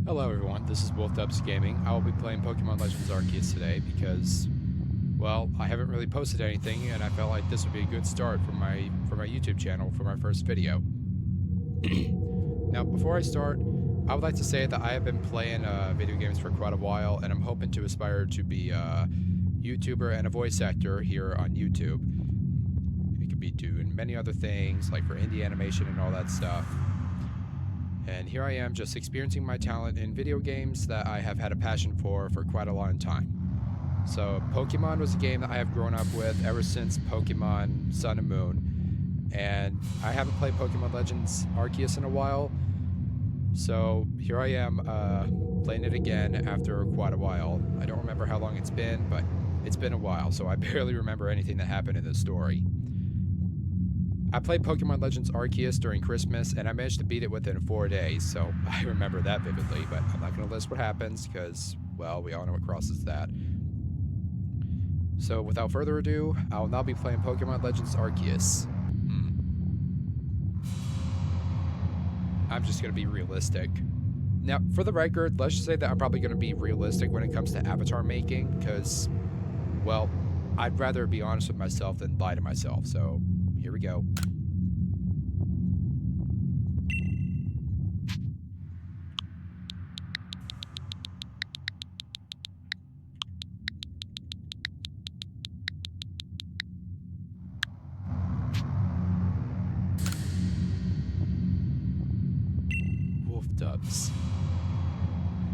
Hello everyone, this is WolfDubs Gaming. I will be playing Pokemon Legends Arceus today because, well, I haven't really posted anything and I felt like this would be a good start for my YouTube channel for my first video. Now, before I start, I would like to say that I have been playing video games for quite a while and I'm hoping to aspire to be a YouTuber and a voice actor here on YouTube. It could be doing many other things, like for indie animation and all that stuff. And here I am just experiencing my talent in video games that I have had a passion for quite a long time. So Pokemon was a game that I have grown up with ever since Pokemon Sun and Moon. And I haven't played Pokemon Legends Arceus in a while. So here I am playing it again after quite a while. I don't remember how long it's been, but it's been a while, so I barely remember anything that happened in the story. I played Pokemon Legends Arceus during Christmas, and I managed to beat it within 4 days, so I remember that vividly, but I'm not going to list what happens, because, well, we all know what crosses that. So, without further ado, I'll now be playing Pokemon Legends Arceus. I'm just going to be realistic. Now, for the record, let's just say that I'm probably going to be realistic when it comes to avatar making, because, well, I'd rather be honest with myself than lie to myself, so here we go. WolfDubs.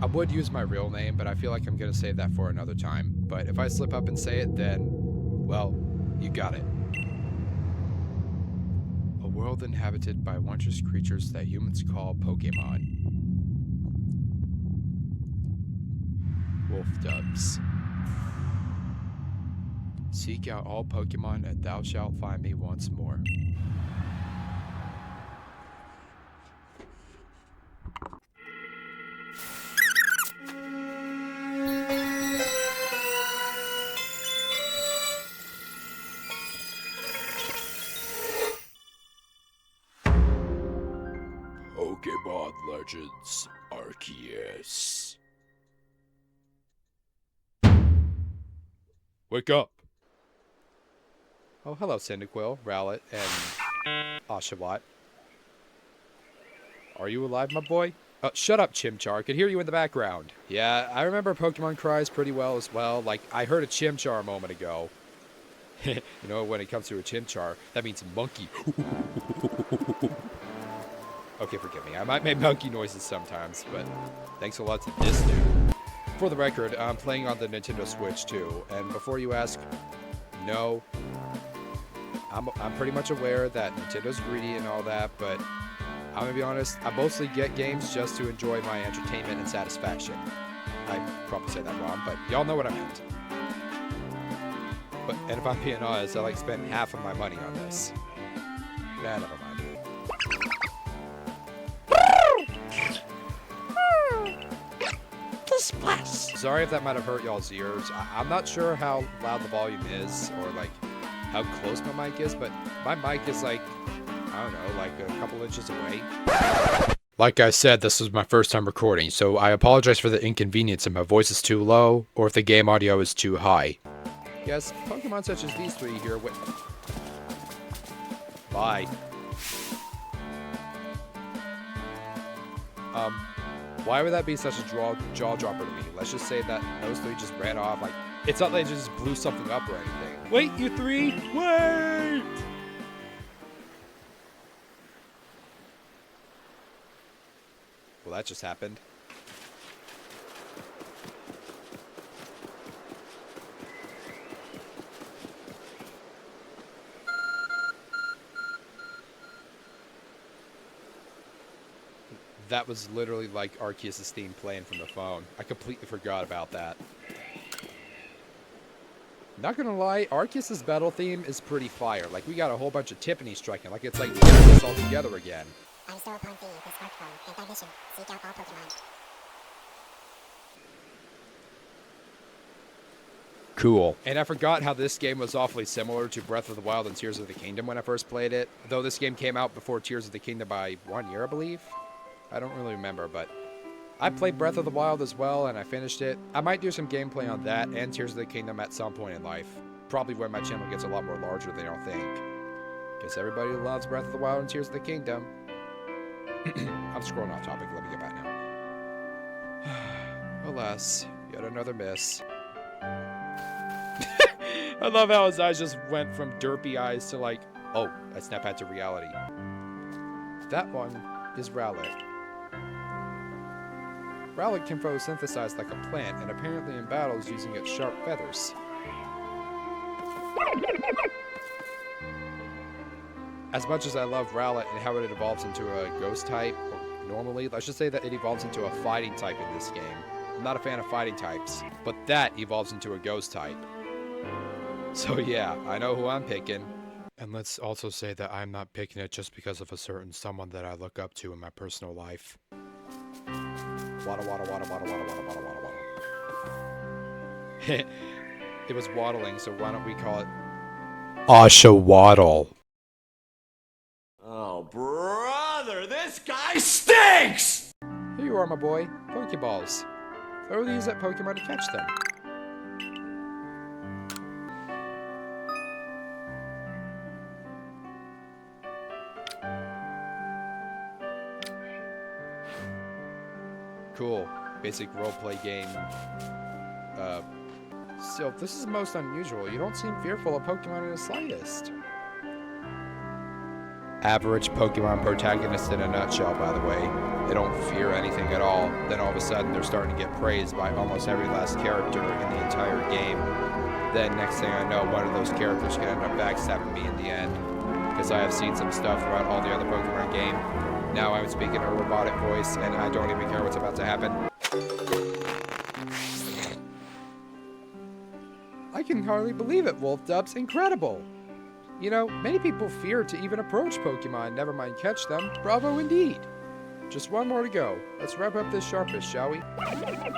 I would use my real name, but I feel like I'm going to save that for another time. But if I slip up and say it, then, well, you got it. A world inhabited by wondrous creatures that humans call Pokemon. WolfDubs. Seek out all Pokemon and thou shalt find me once more. Pokemon Legends Arceus. Wake up! Oh, hello, Cyndaquil, Rowlet, and Oshawott. Are you alive, my boy? Shut up, Chimchar. I could hear you in the background. Yeah, I remember Pokemon cries pretty well as well. Like, I heard a Chimchar a moment ago. You know, when it comes to a Chimchar, that means monkey. Okay, forgive me. I might make monkey noises sometimes, but thanks a lot to this dude. For the record, I'm playing on the Nintendo Switch too, and before you ask, no, I'm pretty much aware that Nintendo's greedy and all that, but I'm gonna be honest, I mostly get games just to enjoy my entertainment and satisfaction. I probably said that wrong, but y'all know what I meant. And if I'm being honest, I like spent half of my money on this. Nah, never mind. Sorry if that might have hurt y'all's ears. I'm not sure how loud the volume is or like how close my mic is, but my mic is like, I don't know, like a couple inches away. Like I said, this was my first time recording, so I apologize for the inconvenience if my voice is too low or if the game audio is too high. Yes, Pokemon such as these three here with... Bye. Why would that be such a jaw dropper to me? Let's just say that those three just ran off. Like, it's not like they just blew something up or anything. Wait, you three! Wait! Well, that just happened. That was literally like Arceus' theme playing from the phone. I completely forgot about that. Not gonna lie, Arceus' battle theme is pretty fire. Like, we got a whole bunch of Tiffany striking. Like, it's like getting this all together again. I bestow upon thee the smartphone and thy mission. Seek out all Pokemon. Cool. And I forgot how this game was awfully similar to Breath of the Wild and Tears of the Kingdom when I first played it. Though this game came out before Tears of the Kingdom by 1 year, I believe. I don't really remember, but I played Breath of the Wild as well, and I finished it. I might do some gameplay on that and Tears of the Kingdom at some point in life. Probably when my channel gets a lot more larger than I think. Because everybody loves Breath of the Wild and Tears of the Kingdom. I'm scrolling off topic. Let me get back now. Alas, yet another miss. I love how his eyes just went from derpy eyes to like, oh, I snap back to reality. That one is Rowlet. Rowlet can photosynthesize like a plant, and apparently in battles using its sharp feathers. As much as I love Rowlet and how it evolves into a ghost type, or normally, let's just say that it evolves into a fighting type in this game. I'm not a fan of fighting types, but that evolves into a ghost type. So yeah, I know who I'm picking. And let's also say that I'm not picking it just because of a certain someone that I look up to in my personal life. Wada wada wada wada wada wada wada wada wada. It was waddling, so why don't we call it Oshawaddle? Oh, brother, this guy stinks! Here you are, my boy. Pokeballs. Throw these at Pokemon to catch them. Cool. Basic roleplay game. Still, this is most unusual. You don't seem fearful of Pokemon in the slightest. Average Pokemon protagonist in a nutshell, by the way. They don't fear anything at all. Then all of a sudden, they're starting to get praised by almost every last character in the entire game. Then, next thing I know, one of those characters can end up backstabbing me in the end. Because I have seen some stuff throughout all the other Pokemon game. Now I'm speaking a robotic voice, and I don't even care what's about to happen. I can hardly believe it, Wolf Dubs. Incredible! You know, many people fear to even approach Pokemon, never mind catch them. Bravo indeed! Just one more to go. Let's wrap up this sharpish, shall we? I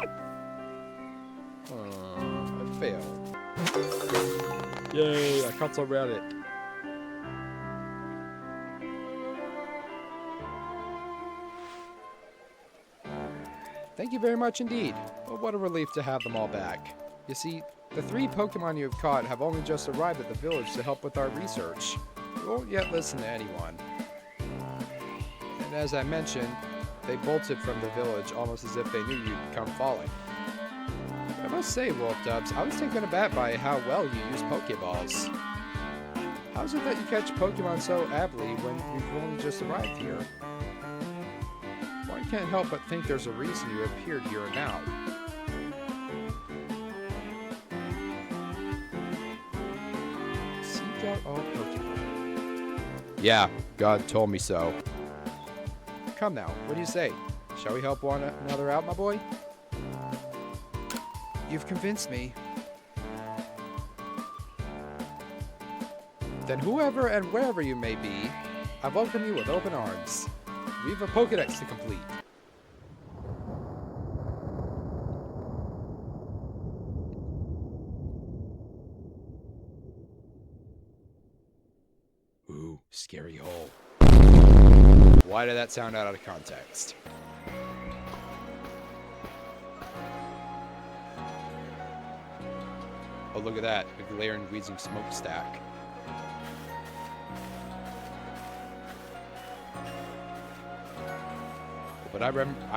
failed. Yay, I caught some Reddit. Thank you very much indeed. Well, what a relief to have them all back. You see, the 3 Pokemon you have caught have only just arrived at the village to help with our research. We won't yet listen to anyone. And as I mentioned, they bolted from the village almost as if they knew you'd come falling. But I must say, Wolf Dubs, I was taken aback by how well you use Pokeballs. How is it that you catch Pokemon so aptly when you've only just arrived here? Well, I can't help but think there's a reason you appeared here now. Seek out all Pokemon. Yeah, God told me so. Come now, what do you say? Shall we help one another out, my boy? You've convinced me. Then whoever and wherever you may be, I welcome you with open arms. We've a Pokedex to complete. Ooh, scary hole. Why did that sound out of context? Oh, look at that. A glaring, wheezing smokestack. But I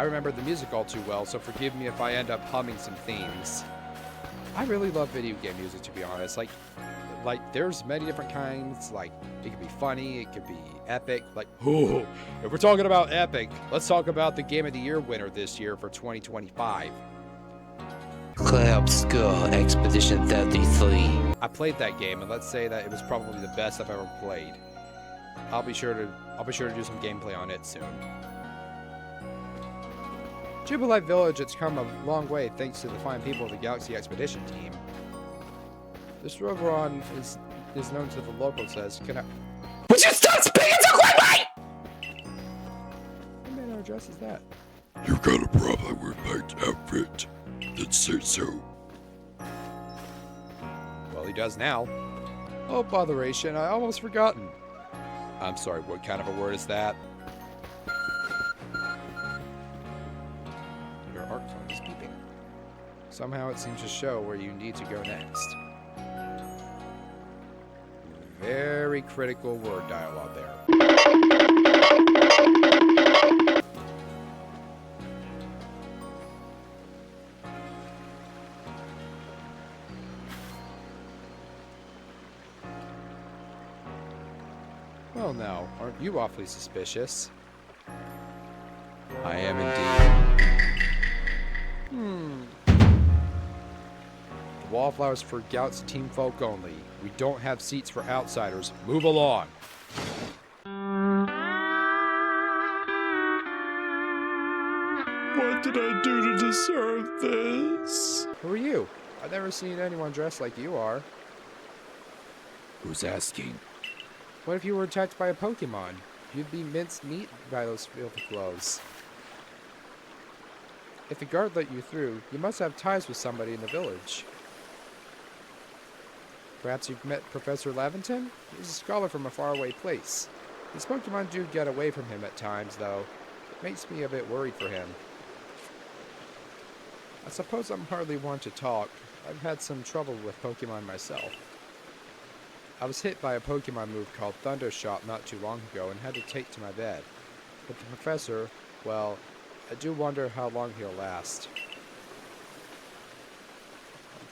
remember the music all too well, so forgive me if I end up humming some themes. I really love video game music, to be honest. Like there's many different kinds. Like, it could be funny, it could be epic. Like, oh, if we're talking about epic, let's talk about the Game of the Year winner this year for 2025. Cloud Skull Expedition 33. I played that game, and let's say that it was probably the best I've ever played. I'll be sure to do some gameplay on it soon. Jubilife Village has come a long way thanks to the fine people of the Galaxy Expedition team. This Roveron is known to the locals as Would you stop speaking so quickly?! What manner of dress is that? You got a problem with my outfit? Then say so. Well, he does now. Oh, botheration, I almost forgotten. I'm sorry, what kind of a word is that? phone is beeping. Somehow it seems to show where you need to go next. Very critical word dialogue there. Well now, aren't you awfully suspicious? I am indeed. The wallflowers for Gout's team folk only. We don't have seats for outsiders. Move along. What did I do to deserve this? Who are you? I've never seen anyone dressed like you are. Who's asking? What if you were attacked by a Pokemon? You'd be minced meat by those filthy clothes. If the guard let you through, you must have ties with somebody in the village. Perhaps you've met Professor Laventon? He's a scholar from a faraway place. These Pokemon do get away from him at times, though. It makes me a bit worried for him. I suppose I'm hardly one to talk. I've had some trouble with Pokemon myself. I was hit by a Pokemon move called Thunder Shot not too long ago and had to take to my bed. But the professor, well, I do wonder how long he'll last.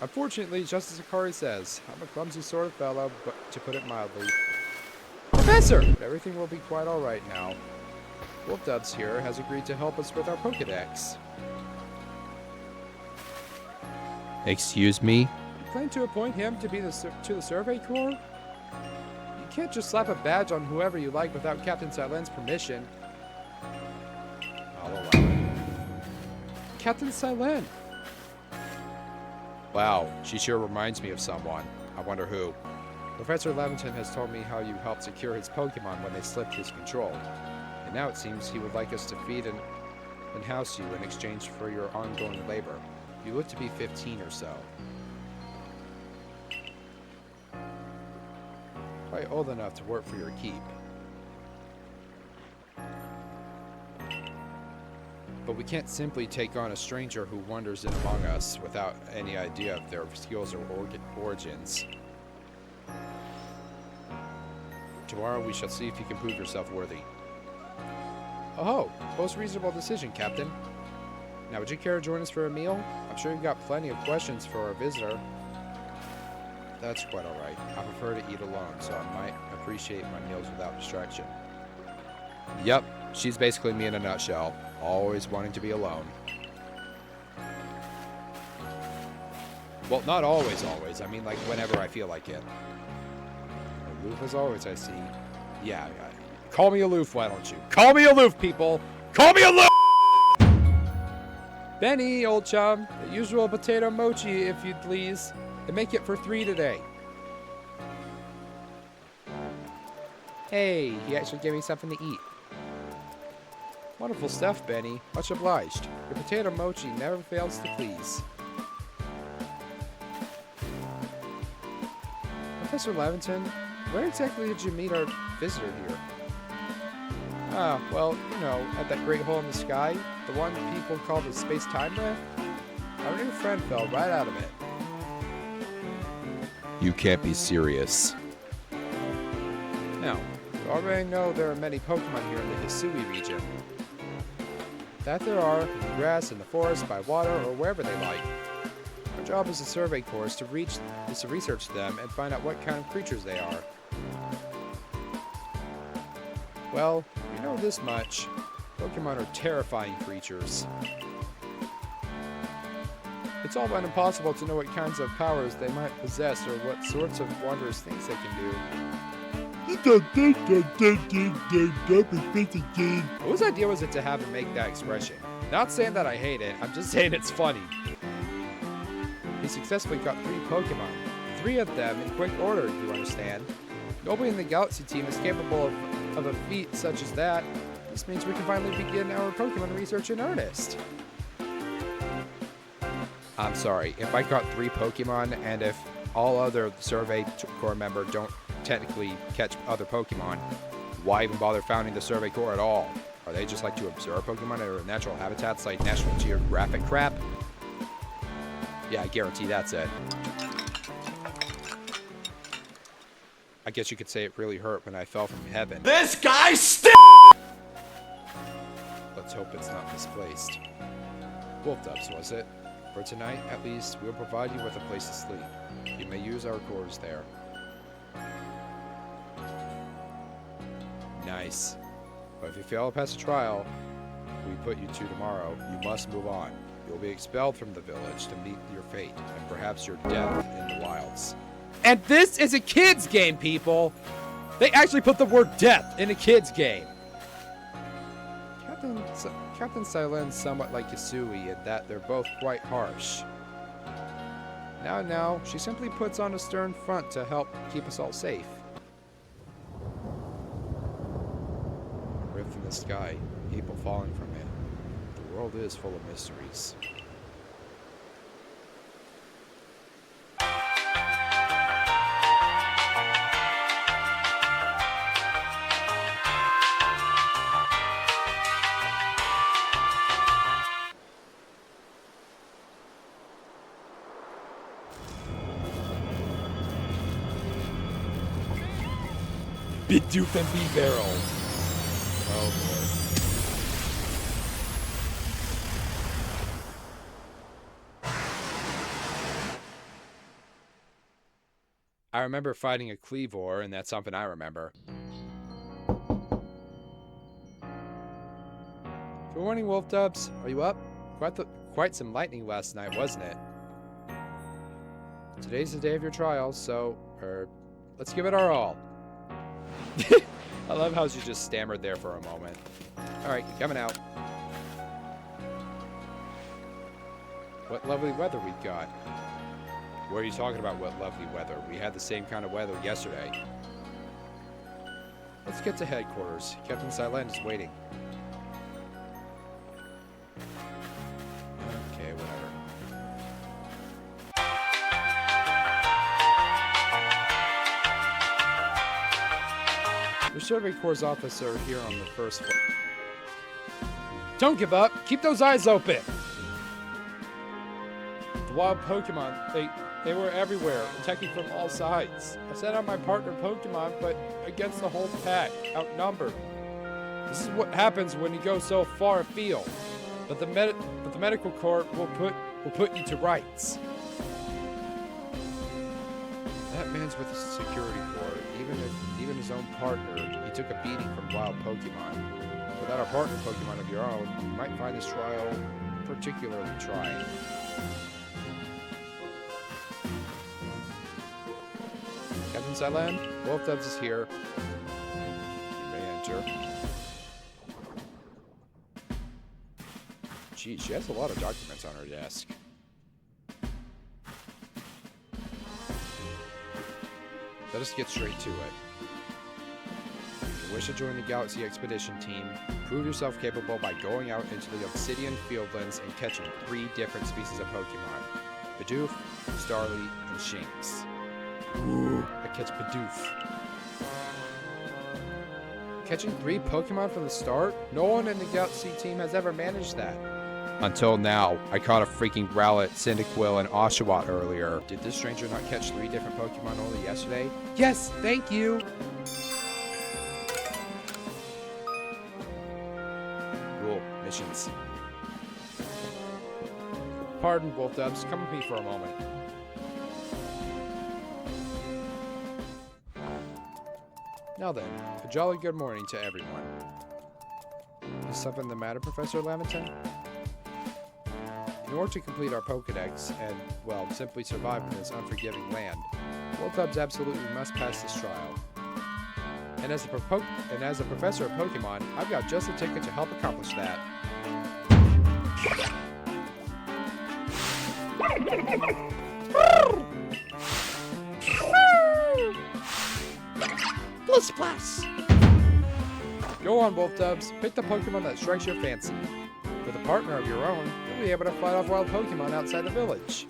Unfortunately, just as Akari says, I'm a clumsy sort of fellow, but to put it mildly. Professor! But everything will be quite alright now. Wolfdubs here has agreed to help us with our Pokedex. Excuse me? You plan to appoint him to be the Survey Corps? You can't just slap a badge on whoever you like without Captain Silen's permission. I'll allow it. Captain Silen! Wow, she sure reminds me of someone. I wonder who. Professor Laventon has told me how you helped secure his Pokemon when they slipped his control. And now it seems he would like us to feed and house you in exchange for your ongoing labor. You look to be 15 or so. Quite old enough to work for your keep. But we can't simply take on a stranger who wanders in among us without any idea of their skills or origins. Tomorrow we shall see if you can prove yourself worthy. Oh, most reasonable decision, Captain. Now, would you care to join us for a meal? I'm sure you've got plenty of questions for our visitor. That's quite alright. I prefer to eat alone, so I might appreciate my meals without distraction. Yep, she's basically me in a nutshell. Always wanting to be alone. Well, not always. I mean, like, whenever I feel like it. Aloof as always, I see. Yeah. Call me aloof, why don't you? Call me aloof, people! Call me aloof! Benny, old chum, the usual potato mochi, if you'd please. And make it for 3 today. Hey, he actually gave me something to eat. Wonderful stuff, Benny. Much obliged. Your potato mochi never fails to please. Professor Laventon, where exactly did you meet our visitor here? Ah, well, you know, at that great hole in the sky, the one people call the space-time rift. Our new friend fell right out of it. You can't be serious. Now, you already know there are many Pokemon here in the Hisui region. That there are, in the grass, in the forest, by water, or wherever they like. Our job as a survey corps is to research them and find out what kind of creatures they are. Well, you know this much. Pokemon are terrifying creatures. It's all but impossible to know what kinds of powers they might possess or what sorts of wondrous things they can do. Whose idea was it to have him make that expression? Not saying that I hate it, I'm just saying it's funny. He successfully got 3 Pokemon. 3 of them in quick order, you understand. Nobody in the Galaxy team is capable of a feat such as that. This means we can finally begin our Pokemon research in earnest. I'm sorry, if I caught 3 Pokemon and if all other Survey Corps members don't technically catch other Pokemon, why even bother founding the Survey Corps at all? Are they just like to observe Pokemon or natural habitats like National Geographic crap? Yeah, I guarantee that's it. I guess you could say it really hurt when I fell from heaven. This guy stinks! Let's hope it's not misplaced. Wolf Dubs, was it? For tonight, at least, we'll provide you with a place to sleep. You may use our quarters there. Nice. But if you fail to pass the trial we put you to tomorrow, you must move on. You'll be expelled from the village to meet your fate, and perhaps your death in the wilds. And this is a kid's game, people! They actually put the word death in a kid's game! Captain Silen's somewhat like Yasui in that they're both quite harsh. Now, she simply puts on a stern front to help keep us all safe. Rift in the sky, people falling from it. The world is full of mysteries. Bidoof and B-Barrel. Oh boy. I remember fighting a Cleavor, and that's something I remember. Good morning, Wolf Dubs. Are you up? Quite some lightning last night, wasn't it? Today's the day of your trial, so, let's give it our all. I love how she just stammered there for a moment. Alright, coming out. What lovely weather we got. What are you talking about, what lovely weather? We had the same kind of weather yesterday. Let's get to headquarters. Captain Silent is waiting. Okay, whatever. The Survey Corps officer here on the first floor. Don't give up! Keep those eyes open! The wild Pokemon, they were everywhere, attacking from all sides. I sent out my partner Pokemon, but against the whole pack, outnumbered. This is what happens when you go so far afield. But the medical corps will put you to rights. That man's with the security corps. Even his own partner, he took a beating from wild Pokemon. Without a partner Pokemon of your own, you might find this trial particularly trying. Captain Silen, Wolf Dubs is here. You may enter. Geez, she has a lot of documents on her desk. Let us get straight to it. If you wish to join the Galaxy Expedition team, prove yourself capable by going out into the Obsidian Fieldlands and catching 3 different species of Pokemon. Bidoof, Starly, and Shinx. Ooh, I catch Bidoof. Catching 3 Pokemon from the start? No one in the Galaxy team has ever managed that. Until now, I caught a freaking Rowlet, Cyndaquil, and Oshawott earlier. Did this stranger not catch 3 different Pokemon only yesterday? Yes, thank you! Cool, missions. Pardon, Wolf Dubs, come with me for a moment. Now then, a jolly good morning to everyone. Is something the matter, Professor Laventon? In order to complete our Pokedex and, well, simply survive in this unforgiving land, Wolf Dubs absolutely must pass this trial. And as a professor of Pokemon, I've got just the ticket to help accomplish that. Plus plus! Go on, Wolf Dubs. Pick the Pokemon that strikes your fancy. With a partner of your own, you'll be able to fight off wild Pokemon outside the village.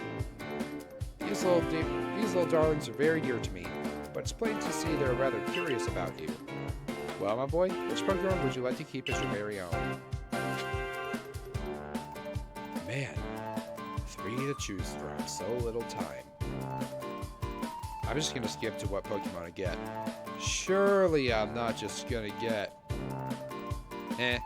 These little darlings are very dear to me, but it's plain to see they're rather curious about you. Well, my boy, which Pokemon would you like to keep as your very own? Man, 3 to choose from, so little time. I'm just gonna skip to what Pokemon I get. Surely I'm not just gonna get... Eh.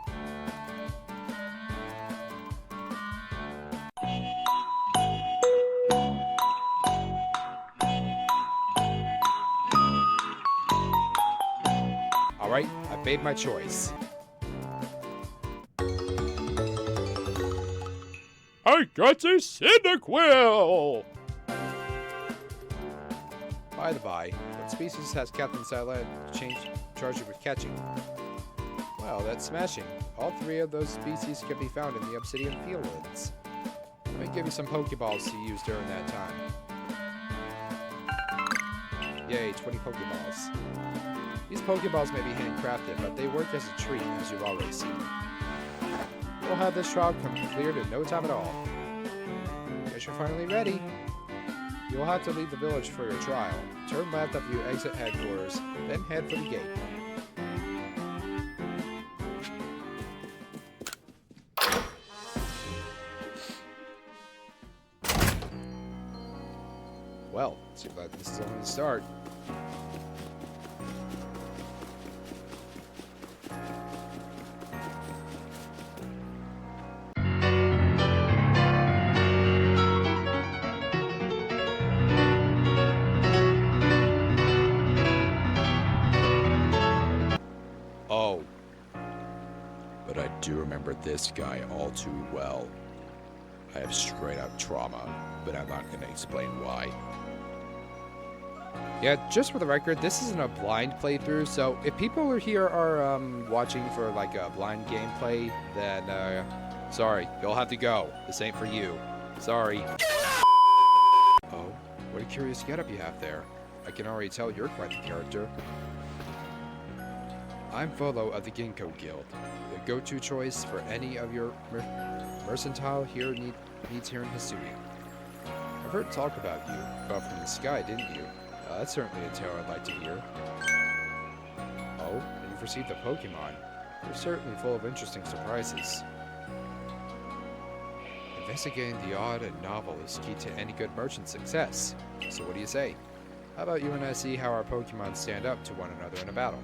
Alright, I've made my choice. I got a Cyndaquil! By the by, what species has Captain Silent charged with catching? Well, that's smashing. All 3 of those species can be found in the Obsidian Fieldlands. Let me give you some Pokeballs to use during that time. Yay, 20 Pokeballs. These Pokeballs may be handcrafted, but they work as a treat, as you've already seen. We'll have this trial cleared in no time at all. Guess you're finally ready. You'll have to leave the village for your trial. Turn left after you exit headquarters, then head for the gate. Well, seems like this is only the start. Oh. But I do remember this guy all too well. I have straight up trauma, but I'm not going to explain why. Yeah, just for the record, this isn't a blind playthrough, so if people here are watching for like a blind gameplay, then sorry, you'll have to go. This ain't for you. Sorry. Oh, what a curious getup you have there. I can already tell you're quite the character. I'm Volo of the Ginkgo Guild, the go-to choice for any of your mercantile here needs here in Hisui. I've heard talk about you, fell from the sky, didn't you? That's certainly a tale I'd like to hear. Oh, and you've received a Pokemon. You're certainly full of interesting surprises. Investigating the odd and novel is key to any good merchant's success. So what do you say? How about you and I see how our Pokemon stand up to one another in a battle?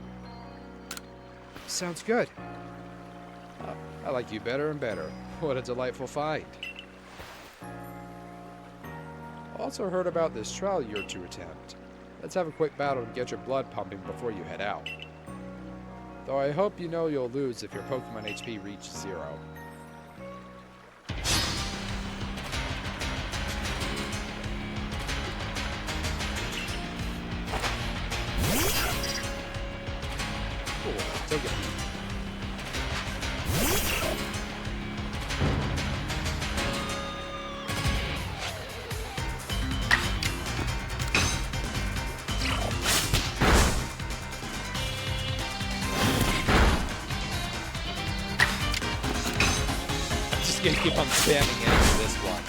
Sounds good. I like you better and better. What a delightful find. Also heard about this trial you're to attempt. Let's have a quick battle and get your blood pumping before you head out. Though I hope you know you'll lose if your Pokemon HP reaches 0. Cool, take it. Gonna keep on spamming into this one.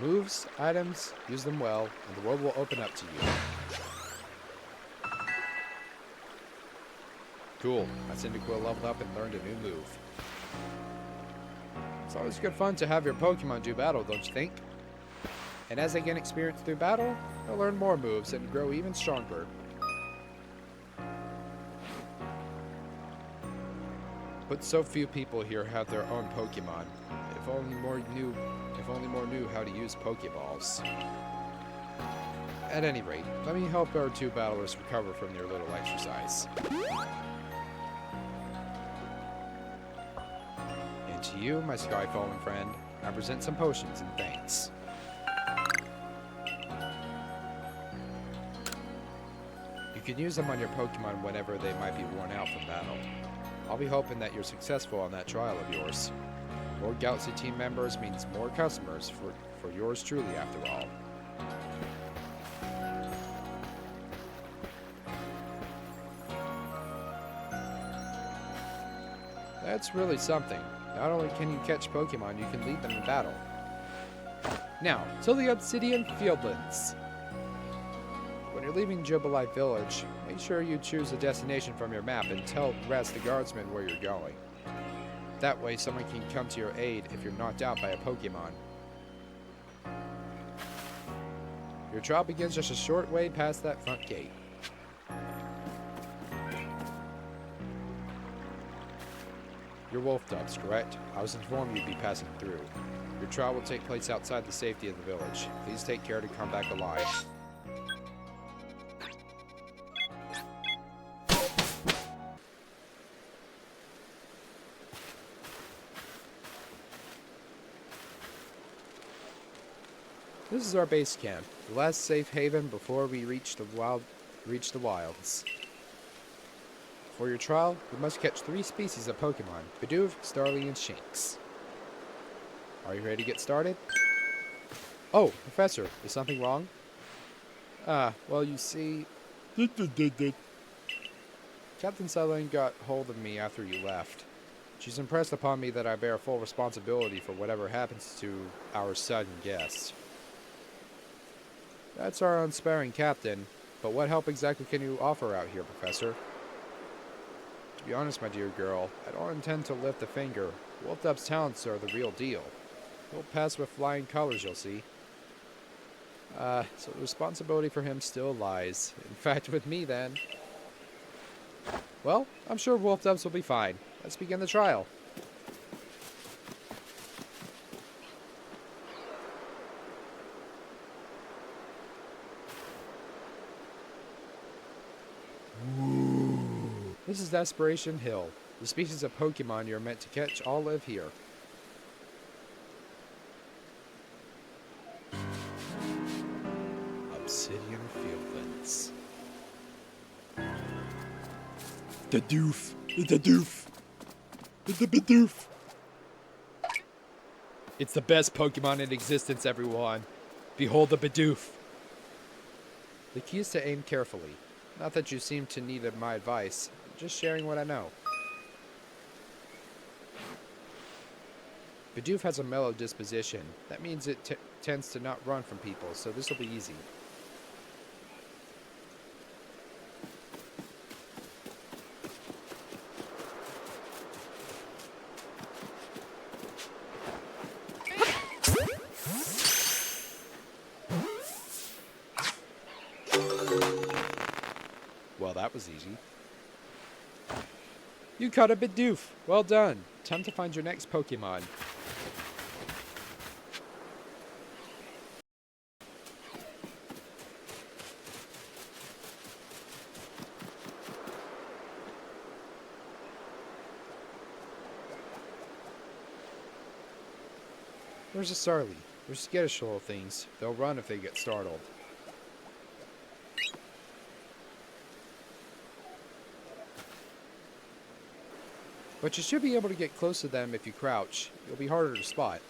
Moves, items, use them well, and the world will open up to you. Cool. My Cyndaquil leveled up and learned a new move. It's always good fun to have your Pokemon do battle, don't you think? And as they gain experience through battle, they'll learn more moves and grow even stronger. But so few people here have their own Pokemon. If only more knew how to use Pokeballs. At any rate, let me help our 2 battlers recover from their little exercise. To you, my sky-fallen friend, I present some potions and thanks. You can use them on your Pokemon whenever they might be worn out from battle. I'll be hoping that you're successful on that trial of yours. More Galaxy team members means more customers for yours truly, after all. That's really something. Not only can you catch Pokemon, you can lead them in battle. Now, to the Obsidian Fieldlands. When you're leaving Jubilee Village, make sure you choose a destination from your map and tell the guardsman where you're going. That way someone can come to your aid if you're knocked out by a Pokemon. Your trial begins just a short way past that front gate. You're Wolf Dubs, correct? I was informed you'd be passing through. Your trial will take place outside the safety of the village. Please take care to come back alive. This is our base camp, the last safe haven before we reach the wilds. For your trial, you must catch 3 species of Pokemon: Bidoof, Starly, and Shinx. Are you ready to get started? Oh, Professor, is something wrong? Well, you see... Captain Sutherland got hold of me after you left. She's impressed upon me that I bear full responsibility for whatever happens to our sudden guest. That's our unsparing captain, but what help exactly can you offer out here, Professor? To be honest, my dear girl, I don't intend to lift a finger. Wolf Dub's talents are the real deal. He'll pass with flying colors, you'll see. So the responsibility for him still lies. In fact, with me, then. Well, I'm sure Wolf Dubs will be fine. Let's begin the trial. This is Desperation Hill. The species of Pokemon you're meant to catch all live here. Obsidian Fieldlands. The doof. The doof. The Bidoof. It's the best Pokemon in existence, everyone. Behold the Bidoof. The key is to aim carefully. Not that you seem to need my advice. I'm just sharing what I know. Bidoof has a mellow disposition. That means it tends to not run from people, so this will be easy. Well, that was easy. You caught a Bidoof. Well done. Time to find your next Pokemon. Where's a Starly? They're skittish little things. They'll run if they get startled. But you should be able to get close to them if you crouch. It'll be harder to spot.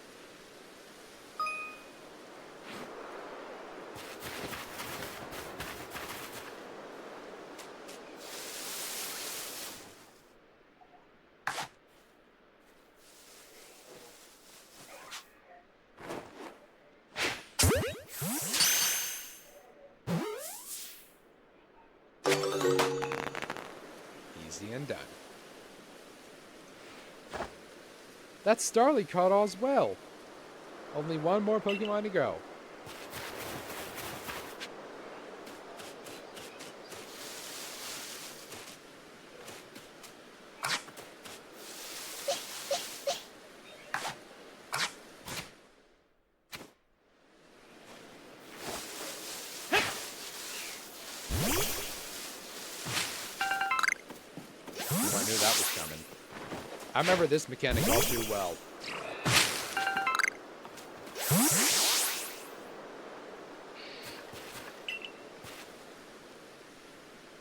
Easy and done. That's Starly caught all as well. Only one more Pokemon to go. I knew that was coming. I remember this mechanic all too well.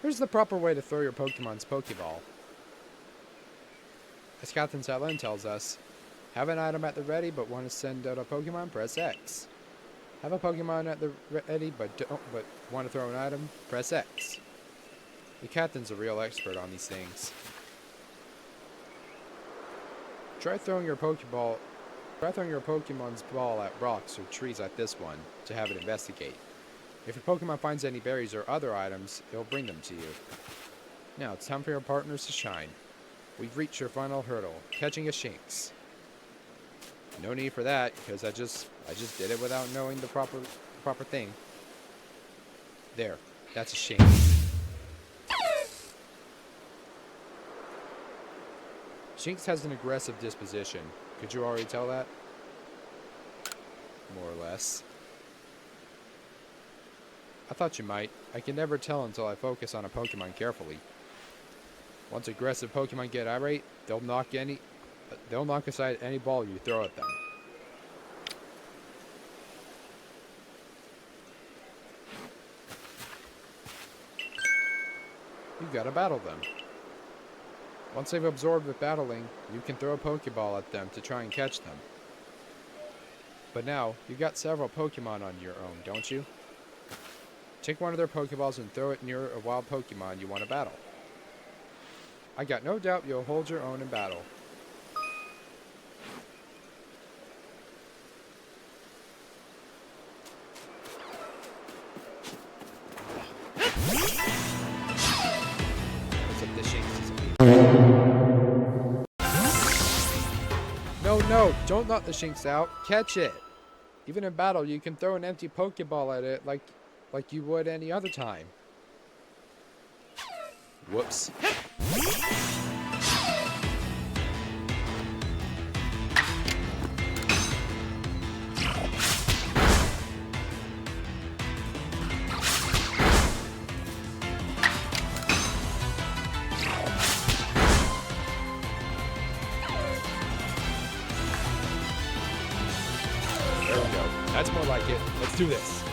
Here's the proper way to throw your Pokemon's Pokeball. As Captain Sutherland tells us, have an item at the ready but want to send out a Pokemon, press X. Have a Pokemon at the ready but want to throw an item, press X. The Captain's a real expert on these things. Try throwing your Pokemon's ball at rocks or trees like this one to have it investigate. If your Pokemon finds any berries or other items, it'll bring them to you. Now it's time for your partners to shine. We've reached your final hurdle, catching a Shinx. No need for that, because I just did it without knowing the proper thing. There, that's a Shinx. Shinx has an aggressive disposition. Could you already tell that? More or less. I thought you might. I can never tell until I focus on a Pokemon carefully. Once aggressive Pokemon get irate, they'll knock aside any ball you throw at them. You've got to battle them. Once they've absorbed with battling, you can throw a Pokeball at them to try and catch them. But now, you've got several Pokemon on your own, don't you? Take one of their Pokeballs and throw it near a wild Pokemon you want to battle. I got no doubt you'll hold your own in battle. Except the Shinx is No, don't knock the Shinx out. Catch it. Even in battle, you can throw an empty Pokeball at it like you would any other time. Whoops. There we go. That's more like it. Let's do this.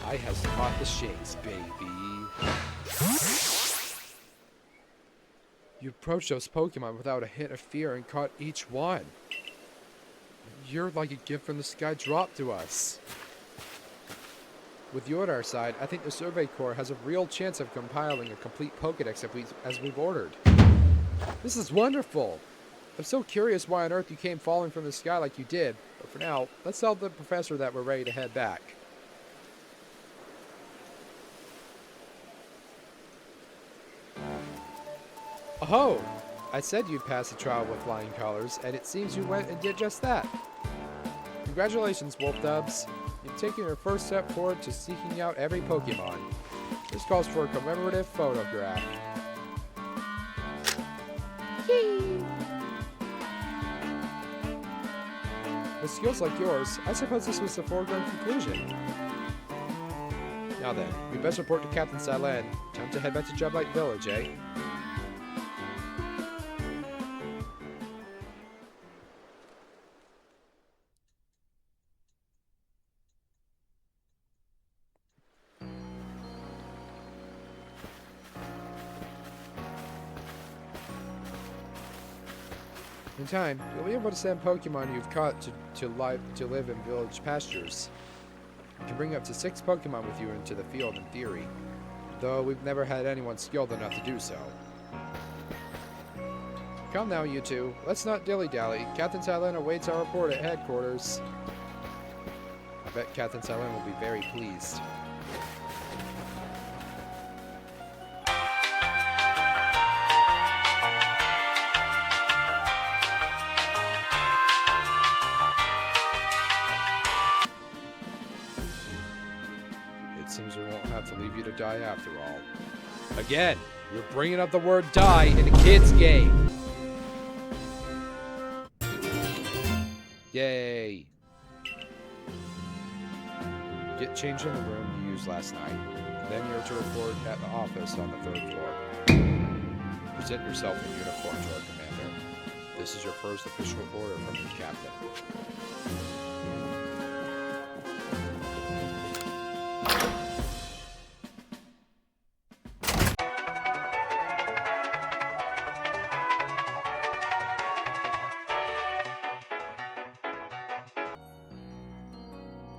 I has caught the Shinx, baby. You approached those Pokemon without a hint of fear and caught each one. You're like a gift from the sky dropped to us. With you at our side, I think the Survey Corps has a real chance of compiling a complete Pokedex as we've ordered. This is wonderful! I'm so curious why on earth you came falling from the sky like you did, but for now, let's tell the professor that we're ready to head back. Oh! I said you'd pass the trial with flying colors, and it seems you went and did just that. Congratulations, Wolf Dubs. You've taken your first step forward to seeking out every Pokemon. This calls for a commemorative photograph. With skills like yours, I suppose this was the foregone conclusion. Now then, we best report to Captain Silen. Time to head back to Joblight Village, eh? In time, you'll be able to send Pokemon you've caught to live in village pastures. You can bring up to 6 Pokemon with you into the field in theory, though we've never had anyone skilled enough to do so. Come now, you two. Let's not dilly-dally. Captain Silen awaits our report at headquarters. I bet Captain Silen will be very pleased. It seems we won't have to leave you to die after all. Again, you're bringing up the word die in a kid's game. Yay. Get changed in the room you used last night. Then you're to report at the office on the 3rd floor. Present yourself in uniform to our commander. This is your first official order from your captain.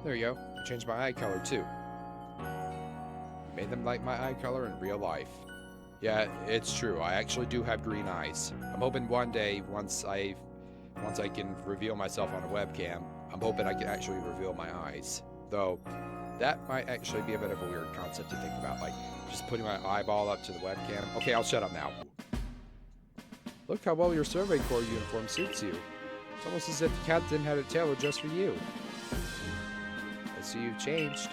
There you go. I changed my eye color too. Made them like my eye color in real life. Yeah, it's true. I actually do have green eyes. I'm hoping one day, once I can reveal myself on a webcam, I'm hoping I can actually reveal my eyes. Though, that might actually be a bit of a weird concept to think about, like just putting my eyeball up to the webcam. Okay, I'll shut up now. Look how well your Survey Corps uniform suits you. It's almost as if the captain had it tailored just for you. I see you've changed.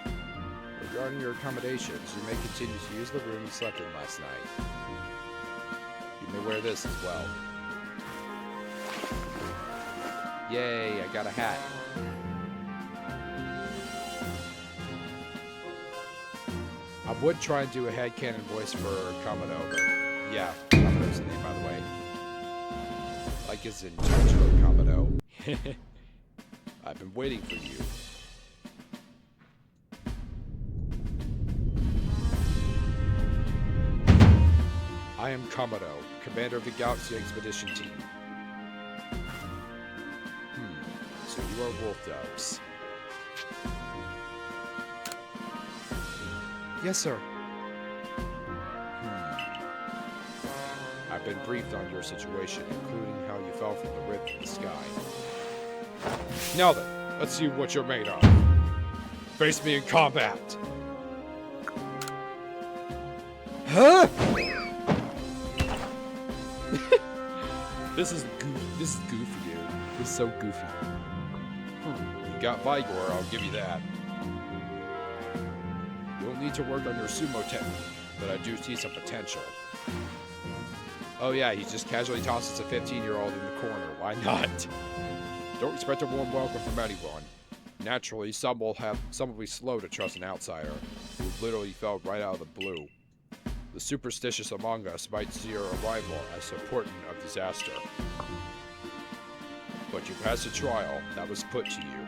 Regarding your accommodations, you may continue to use the room you slept in last night. You may wear this as well. Yay, I got a hat. I would try and do a headcanon voice for Komodo, but yeah, Komodo's the name, by the way. Like as in Jojo Komodo. I've been waiting for you. I am Komodo, commander of the Galaxy Expedition Team. So you are wolf doves. Yes, sir. I've been briefed on your situation, including how you fell from the rift in the sky. Now then, let's see what you're made of. Face me in combat. Huh? This is goofy, dude. This is so goofy. You got Vigor, I'll give you that. You'll need to work on your sumo technique, but I do see some potential. Oh yeah, he just casually tosses a 15-year-old in the corner. Why not? Don't expect a warm welcome from anyone. Naturally, some will be slow to trust an outsider who literally fell right out of the blue. The superstitious among us might see your arrival as a portent of disaster. But you passed a trial that was put to you.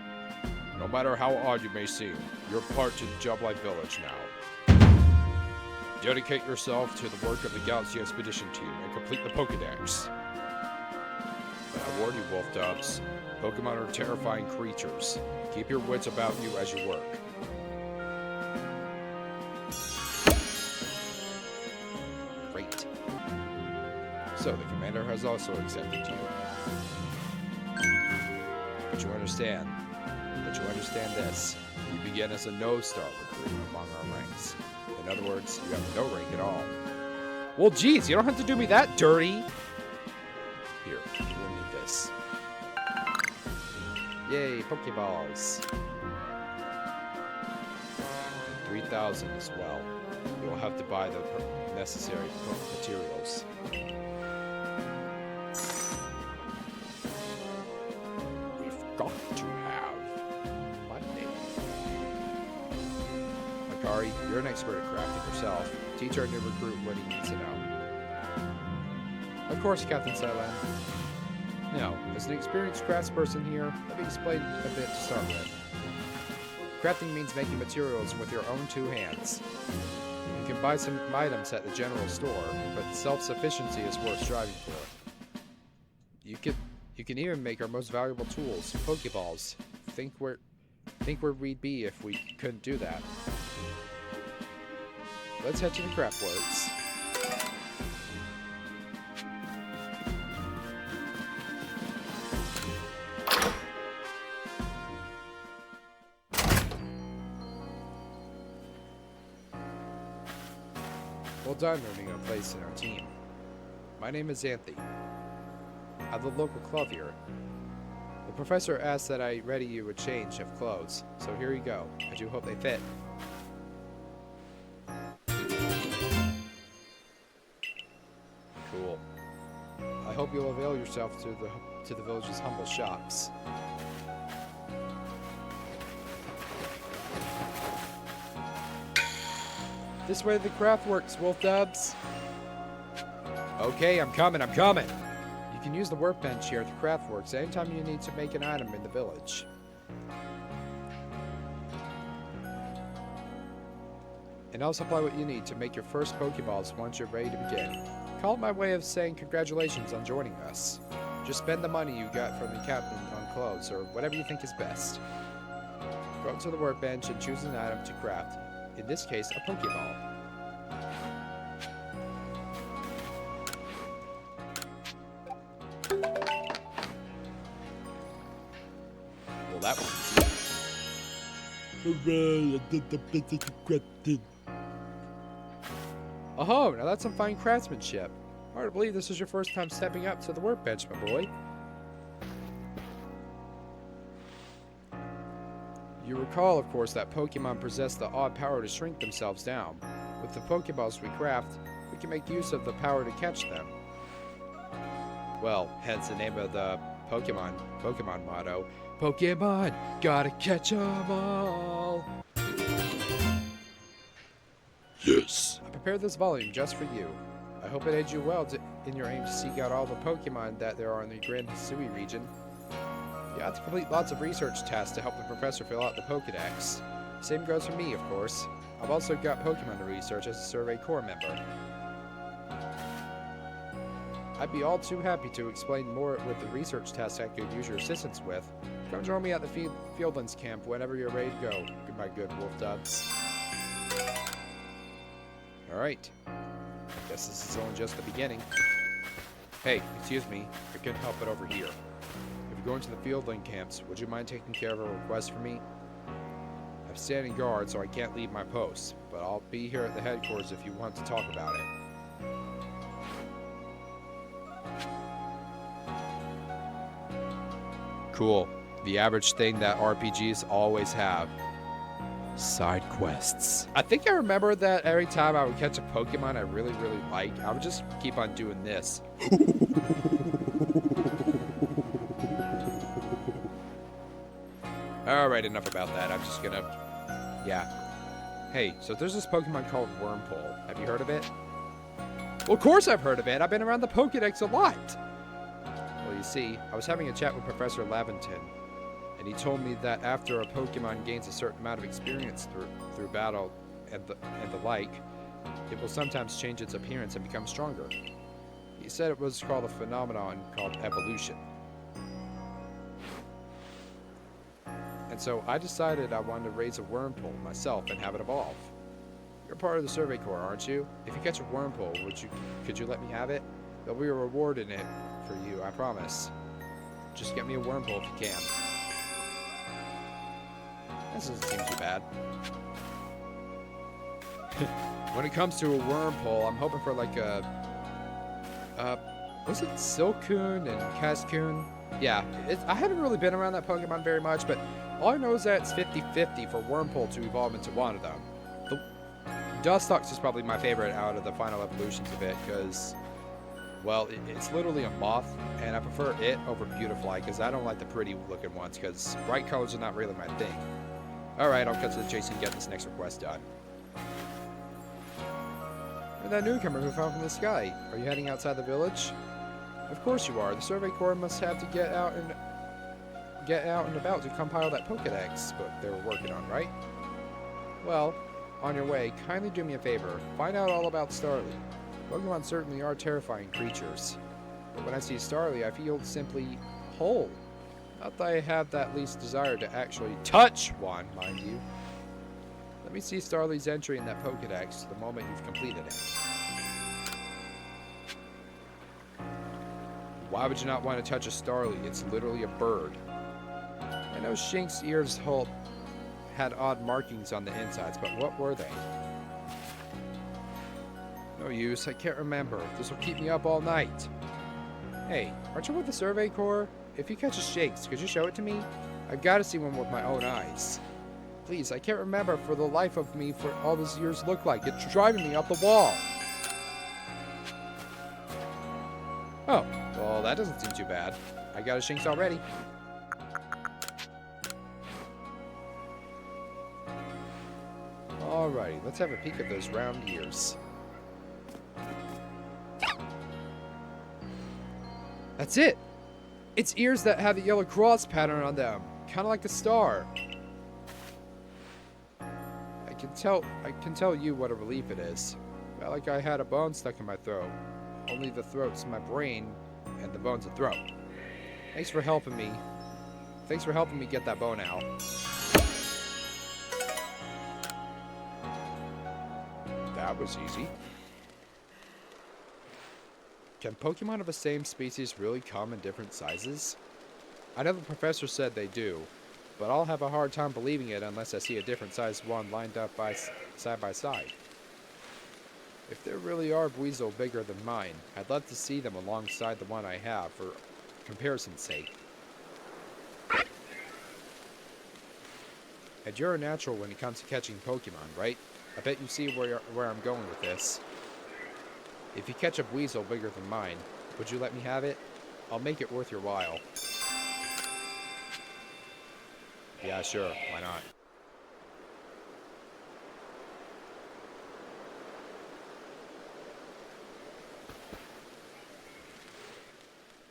No matter how odd you may seem, you're part to the Jublight Village now. Dedicate yourself to the work of the Galaxy Expedition Team and complete the Pokédex. But I warn you, wolf dubs, Pokemon are terrifying creatures. Keep your wits about you as you work. Great. So the commander has also accepted you. But you understand this. You begin as a no-star recruit among our ranks. In other words, you have no rank at all. Well, geez, you don't have to do me that dirty. Here, you will need this. Yay, Pokeballs. And 3,000 as well. You'll have to buy the necessary materials. We've got to have money. Akari, you're an expert at crafting yourself. Teach our new recruit what he needs to know. Of course, Captain Silan. Now, as an experienced craftsperson here, let me explain a bit to start with. Crafting means making materials with your own two hands. You can buy some items at the general store, but self-sufficiency is worth striving for. You can even make our most valuable tools, Pokeballs. Think where we'd be if we couldn't do that. Let's head to the Craftworks. Well done earning a place in our team. My name is Xanthi. I'm the local clothier. The professor asked that I ready you a change of clothes, so here you go. I do hope they fit. Cool. I hope you'll avail yourself to the village's humble shops. This way to the Craftworks, wolf dubs. Okay, I'm coming. You can use the workbench here at the Craftworks anytime you need to make an item in the village. And I'll supply what you need to make your first Pokeballs once you're ready to begin. Call it my way of saying congratulations on joining us. Just spend the money you got from the captain on clothes or whatever you think is best. Go to the workbench and choose an item to craft. in this case, a Pokeball. Well, that was easy. Hooray, I did the basic question. Oh, now that's some fine craftsmanship. Hard to believe this is your first time stepping up to the workbench, my boy. You recall, of course, that Pokemon possess the odd power to shrink themselves down. With the Pokeballs we craft, we can make use of the power to catch them. Well, hence the name of the Pokemon motto, Pokemon, gotta catch 'em all. Yes. I prepared this volume just for you. I hope it aids you well in your aim to seek out all the Pokemon that there are in the Grand Hisui region. You have to complete lots of research tasks to help the professor fill out the Pokedex. Same goes for me, of course. I've also got Pokemon to research as a Survey Corps member. I'd be all too happy to explain more with the research tasks I could use your assistance with. Come join me at the Fieldlands camp whenever you're ready to go. Goodbye, good wolf dubs. Alright. Guess this is only just the beginning. Hey, excuse me. I couldn't help it over here. If you're going to the Fieldland camps, would you mind taking care of a request for me? I'm standing guard, so I can't leave my post, but I'll be here at the headquarters if you want to talk about it. Cool. The average thing that RPGs always have. Side quests. I think I remember that every time I would catch a Pokemon I really liked, I would just keep on doing this. Alright, enough about that. I'm just gonna... Yeah. Hey, so there's this Pokemon called Wormpole. Have you heard of it? Well, of course I've heard of it. I've been around the Pokedex a lot. Well, you see, I was having a chat with Professor Laventon, and he told me that after a Pokemon gains a certain amount of experience through battle and the like, it will sometimes change its appearance and become stronger. He said it was called a phenomenon called evolution. And so I decided I wanted to raise a Wormpole myself and have it evolve. You're part of the Survey Corps, aren't you? If you catch a Wormpole, could you let me have it? There'll be a reward in it for you, I promise. Just get me a Wormpole if you can. This doesn't seem too bad. When it comes to a Wormpole, I'm hoping for like a... was it Silcoon and Cascoon? Yeah, I haven't really been around that Pokemon very much, but all I know is that it's 50-50 for Wormpole to evolve into one of them. The Dustox is probably my favorite out of the final evolutions of it, because, well, it's literally a moth, and I prefer it over Beautifly, because I don't like the pretty looking ones, because bright colors are not really my thing. Alright, I'll cut to the chase and get this next request done. You're that newcomer who fell from the sky. Are you heading outside the village? Of course you are. The Survey Corps must have to get out and about to compile that Pokedex book they were working on, right? Well, on your way, kindly do me a favor. Find out all about Starly. Pokemon certainly are terrifying creatures, but when I see Starly, I feel simply whole. Not that I have that least desire to actually touch one, mind you. Let me see Starly's entry in that Pokedex the moment you've completed it. Why would you not want to touch a Starly? It's literally a bird. I know Shink's ears had odd markings on the insides, but what were they? No use, I can't remember. This will keep me up all night. Hey, aren't you with the Survey Corps? If you catch a Shinx, could you show it to me? I've got to see one with my own eyes. Please, I can't remember for the life of me for all these years look like. It's driving me up the wall. Oh, well, that doesn't seem too bad. I got a Shinx already. Alrighty, let's have a peek at those round ears. That's it! It's ears that have the yellow cross pattern on them, kind of like a star. I can tell you what a relief it is. Felt like I had a bone stuck in my throat. Only the throat's my brain, and the bone's a throat. Thanks for helping me. Thanks for helping me get that bone out. that was easy. Can Pokemon of the same species really come in different sizes? I know the professor said they do, but I'll have a hard time believing it unless I see a different sized one lined up side by side. If there really are Weasel bigger than mine, I'd love to see them alongside the one I have for comparison's sake. And you're a natural when it comes to catching Pokemon, right? I bet you see where I'm going with this. If you catch a Weasel bigger than mine, would you let me have it? I'll make it worth your while. Yeah, sure. Why not?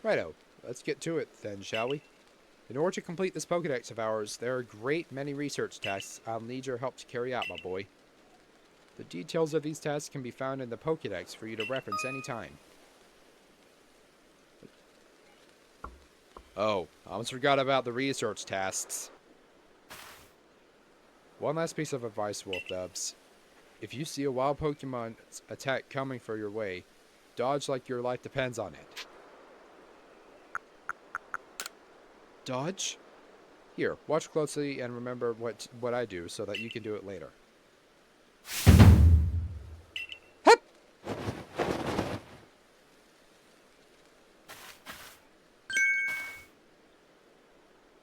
Righto. Let's get to it then, shall we? In order to complete this Pokedex of ours, there are a great many research tasks I'll need your help to carry out, my boy. The details of these tasks can be found in the Pokedex for you to reference anytime. Oh, I almost forgot about the research tasks. One last piece of advice, Wolf Dubs. If you see a wild Pokemon attack coming for your way, dodge like your life depends on it. Dodge? Here, watch closely and remember what I do so that you can do it later. Hup!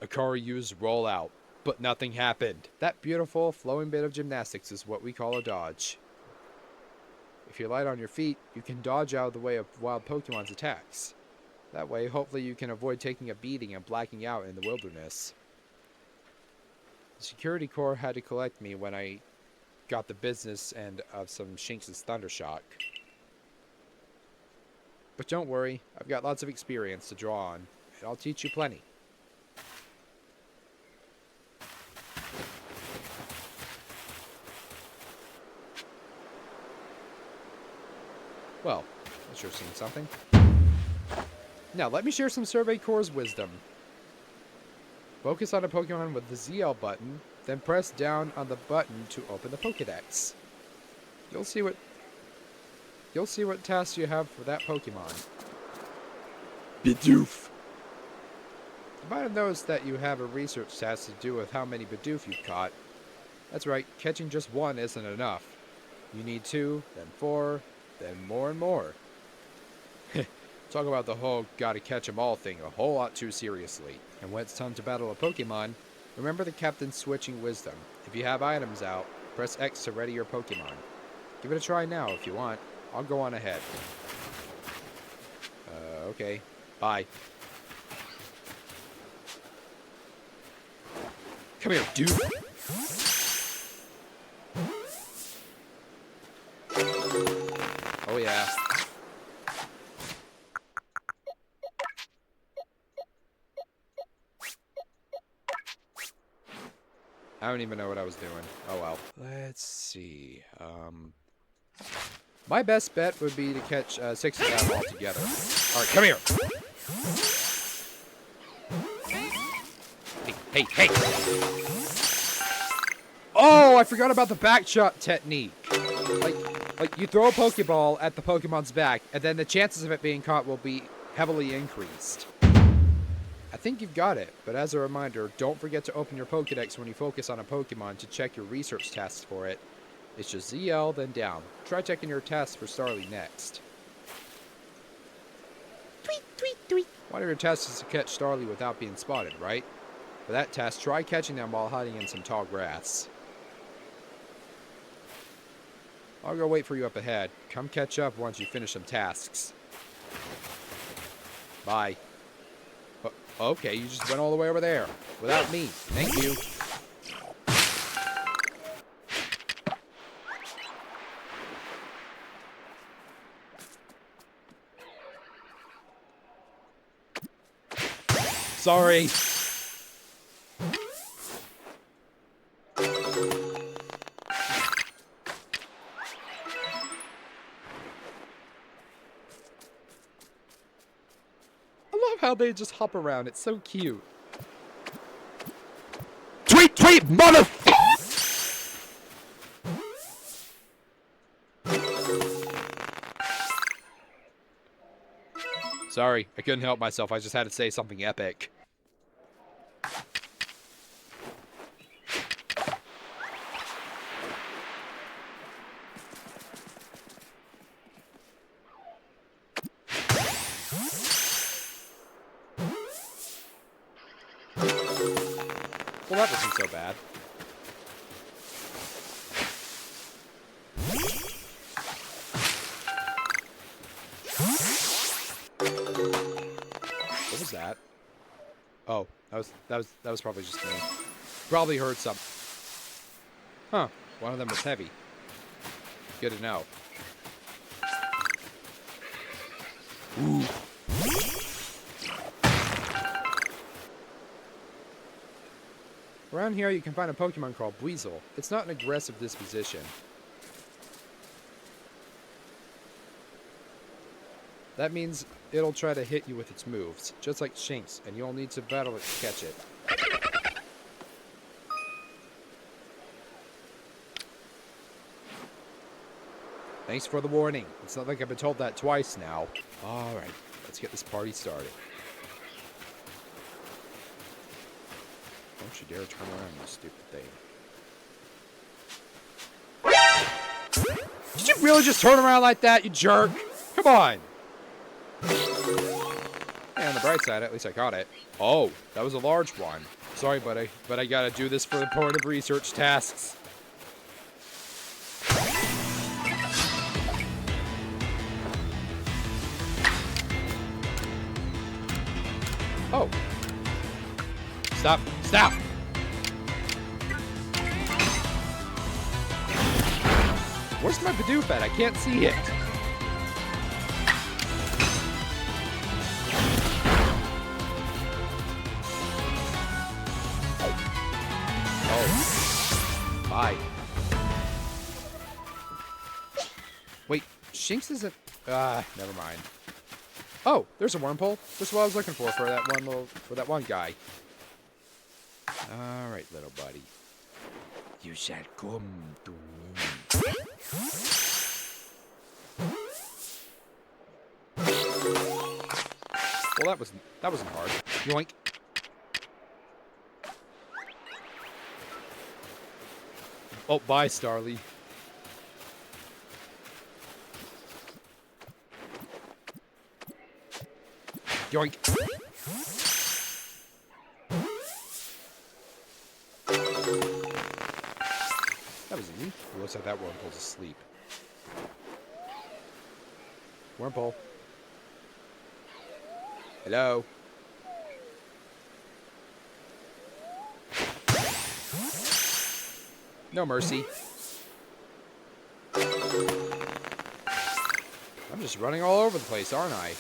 Akari used roll out, but nothing happened. That beautiful flowing bit of gymnastics is what we call a dodge. If you're light on your feet, you can dodge out of the way of wild Pokemon's attacks. That way, hopefully you can avoid taking a beating and blacking out in the wilderness. The security corps had to collect me when I got the business end of some Shinx' Thundershock. But don't worry, I've got lots of experience to draw on, and I'll teach you plenty. Well, that sure seems something. Now, let me share some Survey Corps' wisdom. Focus on a Pokemon with the ZL button, then press down on the button to open the Pokedex. You'll see what tasks you have for that Pokemon. Bidoof. You might have noticed that you have a research task to do with how many Bidoof you've caught. That's right, catching just one isn't enough. You need 2, then 4, then more and more. Talk about the whole gotta catch 'em all thing a whole lot too seriously. And when it's time to battle a Pokemon, remember the captain's switching wisdom. If you have items out, press X to ready your Pokemon. Give it a try now if you want. I'll go on ahead. Okay. Bye. Come here, dude. Oh yeah. I don't even know what I was doing. Oh well. Let's see. My best bet would be to catch 6 of them all together. Alright, come here. Hey. Oh, I forgot about the back shot technique. Like you throw a Pokeball at the Pokemon's back, and then the chances of it being caught will be heavily increased. I think you've got it, but as a reminder, don't forget to open your Pokedex when you focus on a Pokemon to check your research tasks for it. It's just ZL, then down. Try checking your tasks for Starly next. Tweet, tweet, tweet. One of your tasks is to catch Starly without being spotted, right? For that task, try catching them while hiding in some tall grass. I'll go wait for you up ahead. Come catch up once you finish some tasks. Bye. Okay, you just went all the way over there. Without me. Thank you. Sorry. How they just hop around. It's so cute. Tweet, tweet, mother... Sorry, I couldn't help myself. I just had to say something epic. Well, that wasn't so bad. What was that? Oh, that was probably just me. Probably heard something. Huh? One of them was heavy. Good to know. Ooh. Around here, you can find a Pokemon called Weasel. It's not an aggressive disposition. That means it'll try to hit you with its moves, just like Shinx, and you'll need to battle it to catch it. Thanks for the warning. It's not like I've been told that twice now. Alright, let's get this party started. Don't you dare turn around, you stupid thing. Did you really just turn around like that, you jerk? Come on! Yeah, on the bright side, at least I caught it. Oh, that was a large one. Sorry, buddy, but I gotta do this for the point of research tasks. Oh. Stop. Stop! Where's my Bidoof at? I can't see it. Oh. Bye. Wait, Shinx isn't... never mind. Oh, there's a wormhole. That's what I was looking for that one guy. All right, little buddy. You shall come to me. Well, that wasn't hard. Yoink. Oh, bye, Starly. Yoink. That was easy. It looks like that wormhole's asleep. Wormhole. Hello? No mercy. I'm just running all over the place, aren't I?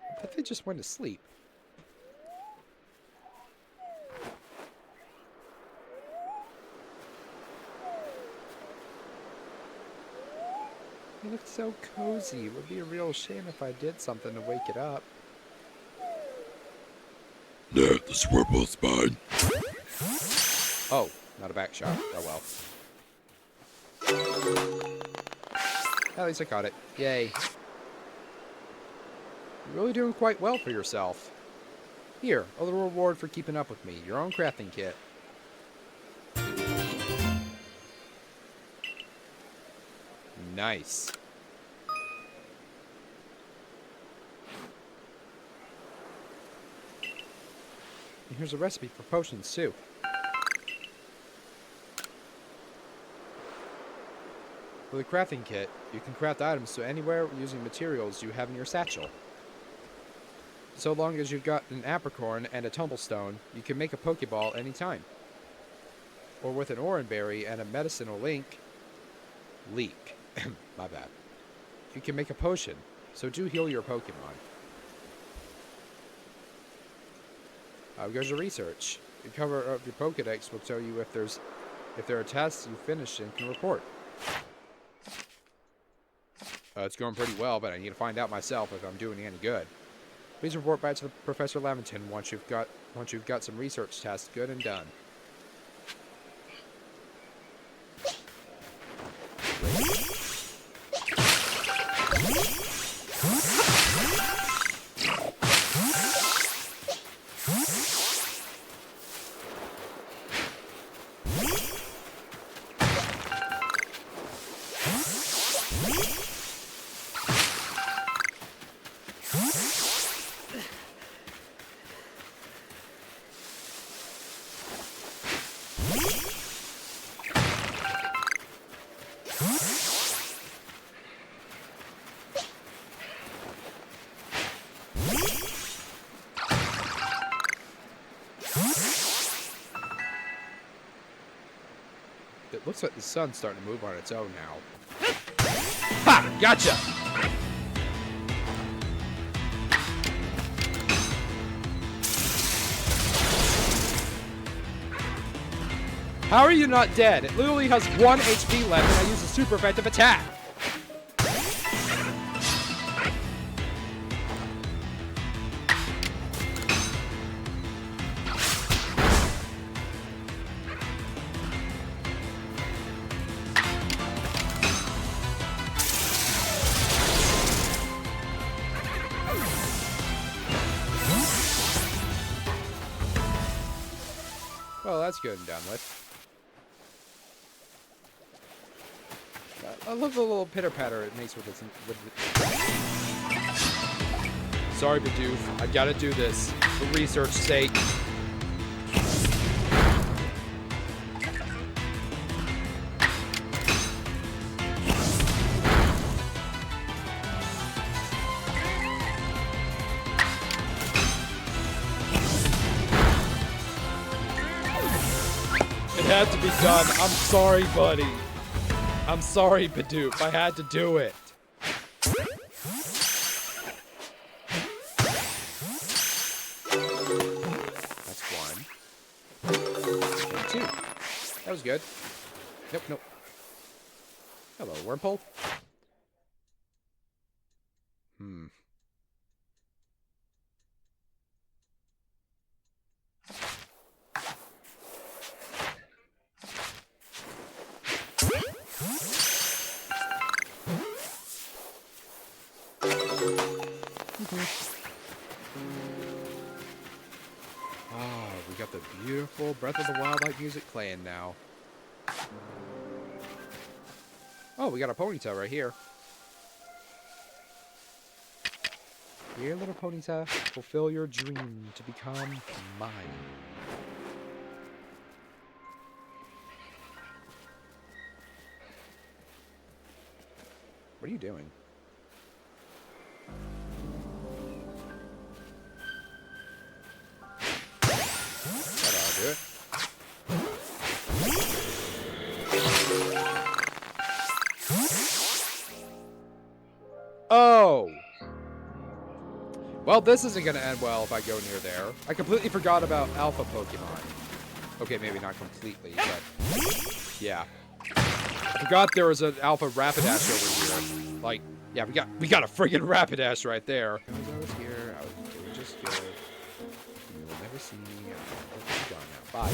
I bet they just went to sleep. It looks so cozy. It would be a real shame if I did something to wake it up. Nah, this wormhole's mine. Oh, not a back shot. Oh well. At least I caught it. Yay. You're really doing quite well for yourself. Here, a little reward for keeping up with me. Your own crafting kit. Nice. And here's a recipe for potions, too. With a crafting kit, you can craft items to anywhere using materials you have in your satchel. So long as you've got an apricorn and a tumblestone, you can make a Pokeball anytime. Or with an Oranberry and a medicinal leek, my bad, you can make a potion, so do heal your Pokemon. Goes your research. The cover of your Pokedex will tell you if there are tasks you finished and can report. It's going pretty well, but I need to find out myself if I'm doing any good. Please report back to Professor Leventon once you've got some research tasks good and done. It looks like the sun's starting to move on its own now. Ha! Gotcha! How are you not dead? It literally has 1 HP left and I use a super effective attack. Well, that's good and done with. I love the little pitter-patter it makes with its... Sorry, Bidoof. I gotta do this for research's sake. It had to be done. I'm sorry, buddy. I'm sorry, Bidoof. I had to do it. That's 1. 2. That was good. Nope, nope. Hello, wormhole. Oh, we got the beautiful Breath of the Wild-like music playing now. Oh, we got a Ponyta right here. Here, little Ponyta, fulfill your dream to become mine. What are you doing? That'll do it. Oh! Well, this isn't going to end well if I go near there. I completely forgot about Alpha Pokemon. Okay, maybe not completely, but... yeah. I forgot there was an Alpha Rapidash over here. Like, yeah, we got a friggin' Rapidash right there. I was here, I was doing just good. You will never see me, I'm gone now. Bye.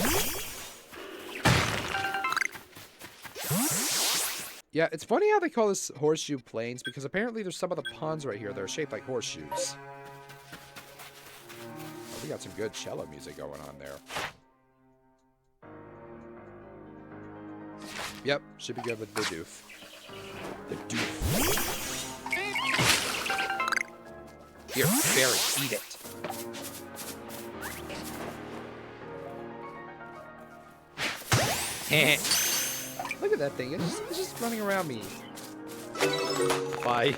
Yeah, it's funny how they call this Horseshoe Plains, because apparently there's some of the ponds right here that are shaped like horseshoes. Oh, we got some good cello music going on there. Yep, should be good with the doof. The doof. Here, berry, eat it. Look at that thing, it's just running around me. Bye.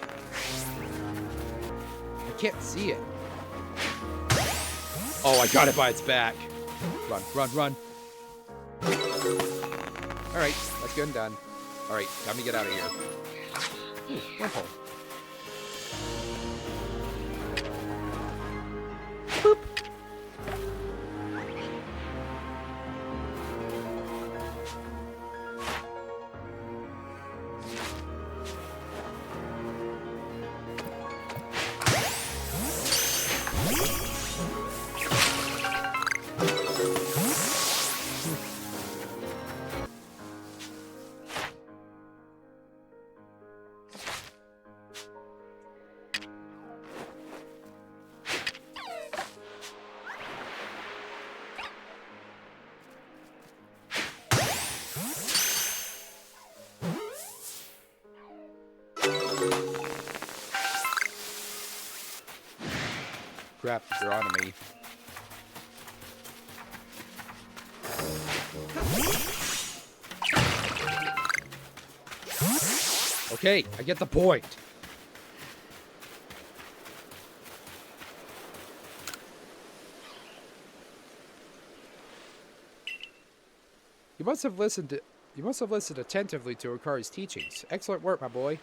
I can't see it. Oh, I got it by its back. Run, run, run. Alright, that's good and done. Alright, time to get out of here. Ooh, wormhole. Boop. Crap, they're on me. Okay, I get the point. You must have listened to... You must have listened attentively to Akari's teachings. Excellent work, my boy.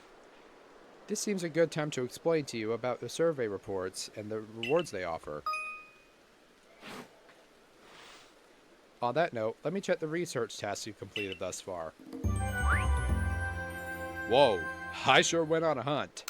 This seems a good time to explain to you about the survey reports and the rewards they offer. On that note, let me check the research tasks you've completed thus far. Whoa, I sure went on a hunt.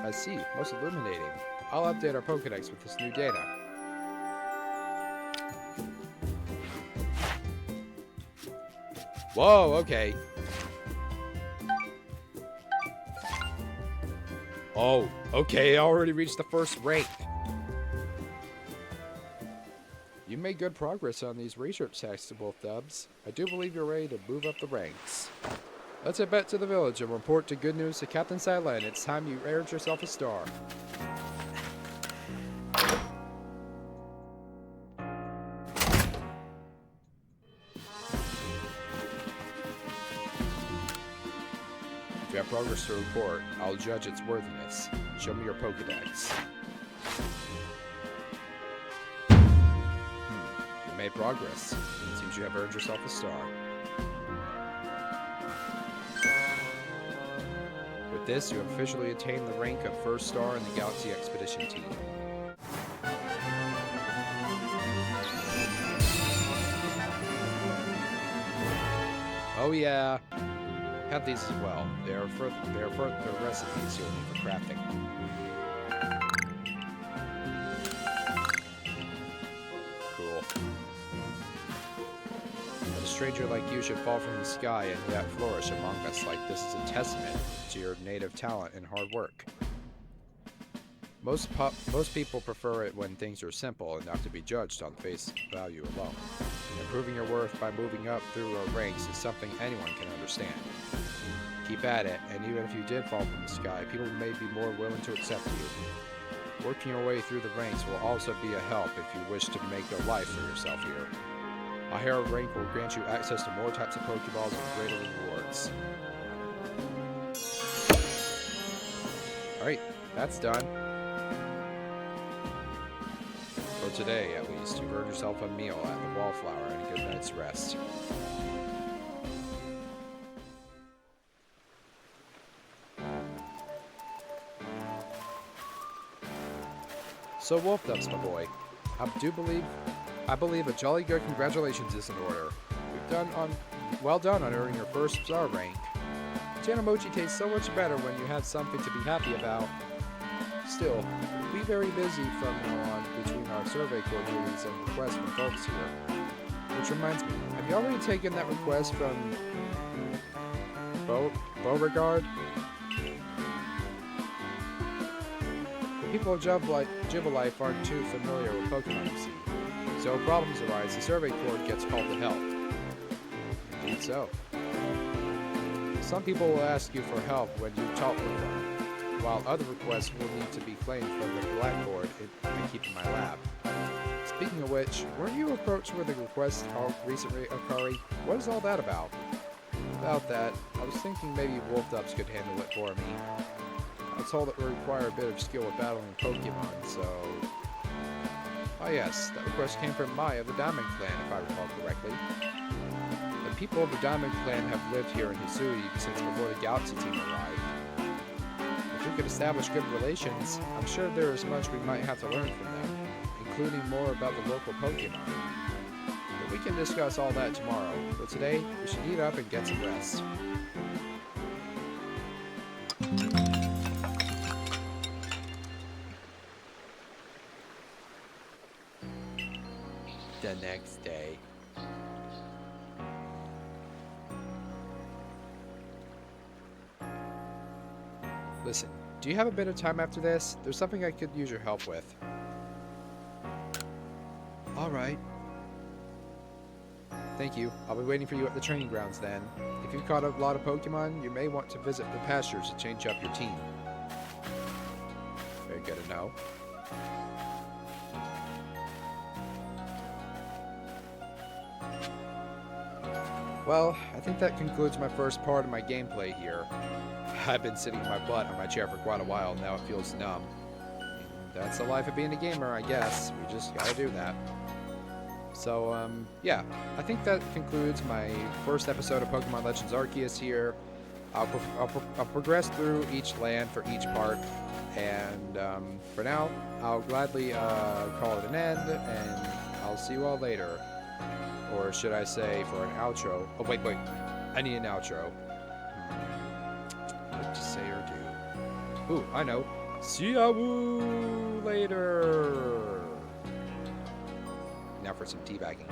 I see. Most illuminating. I'll update our Pokedex with this new data. Whoa, okay. Oh, okay, I already reached the first rank. You made good progress on these research tasks, Wolf Dubs. I do believe you're ready to move up the ranks. Let's head back to the village and report to good news to Captain Silent. It's time you earned yourself a star. If you have progress to report, I'll judge its worthiness. Show me your Pokedex. You made progress. It seems you have earned yourself a star. With this, you have officially attained the rank of first star in the Galaxy Expedition team. Oh yeah, have these as well. They are further recipes you'll need for crafting. Cool. That a stranger like you should fall from the sky and yet flourish among us like this is a testament to your native talent and hard work. Most people prefer it when things are simple and not to be judged on face value alone. Improving your worth by moving up through our ranks is something anyone can understand. Keep at it, and even if you did fall from the sky, people may be more willing to accept you. Working your way through the ranks will also be a help if you wish to make a life for yourself here. A higher rank will grant you access to more types of Pokeballs and greater rewards. Alright, that's done. For today, at least, you've earned yourself a meal at the Wallflower and a good night's rest. So Wolf Dubs, my boy, I believe a jolly good congratulations is in order. Well done on earning your first star rank. Janamochi tastes so much better when you have something to be happy about. Still, we'll be very busy from now on between our survey coordinators and requests from folks here. Which reminds me, have you already taken that request from Beauregard? The people of Jubilife aren't too familiar with Pokemon, you see. So if problems arise, the survey court gets called to help. Indeed so. Some people will ask you for help when you talk with them, while other requests will need to be claimed from the blackboard I keep in my lab. Speaking of which, weren't you approached with a request recently, Akari? What is all that about? About that, I was thinking maybe Wolf Dubs could handle it for me. I was told it would require a bit of skill with battling Pokemon, so... Oh yes, that request came from Mai of the Diamond Clan, if I recall correctly. The people of the Diamond Clan have lived here in Hisui since before the Galaxy team arrived. If we could establish good relations, I'm sure there is much we might have to learn from them, including more about the local Pokemon. But we can discuss all that tomorrow. For today, we should eat up and get some rest. The next day. Listen, do you have a bit of time after this? There's something I could use your help with. Alright. Thank you. I'll be waiting for you at the training grounds then. If you've caught a lot of Pokemon, you may want to visit the pastures to change up your team. Very good to know. Well, I think that concludes my first part of my gameplay here. I've been sitting my butt on my chair for quite a while, now it feels numb. That's the life of being a gamer, I guess. We just gotta do that. So, yeah, I think that concludes my first episode of Pokemon Legends Arceus here. I'll progress through each land for each part, and for now, I'll gladly call it an end, and I'll see you all later. Or should I say for an outro? Oh, wait, I need an outro. What to say or do? Ooh, I know. See ya later. Now for some teabagging.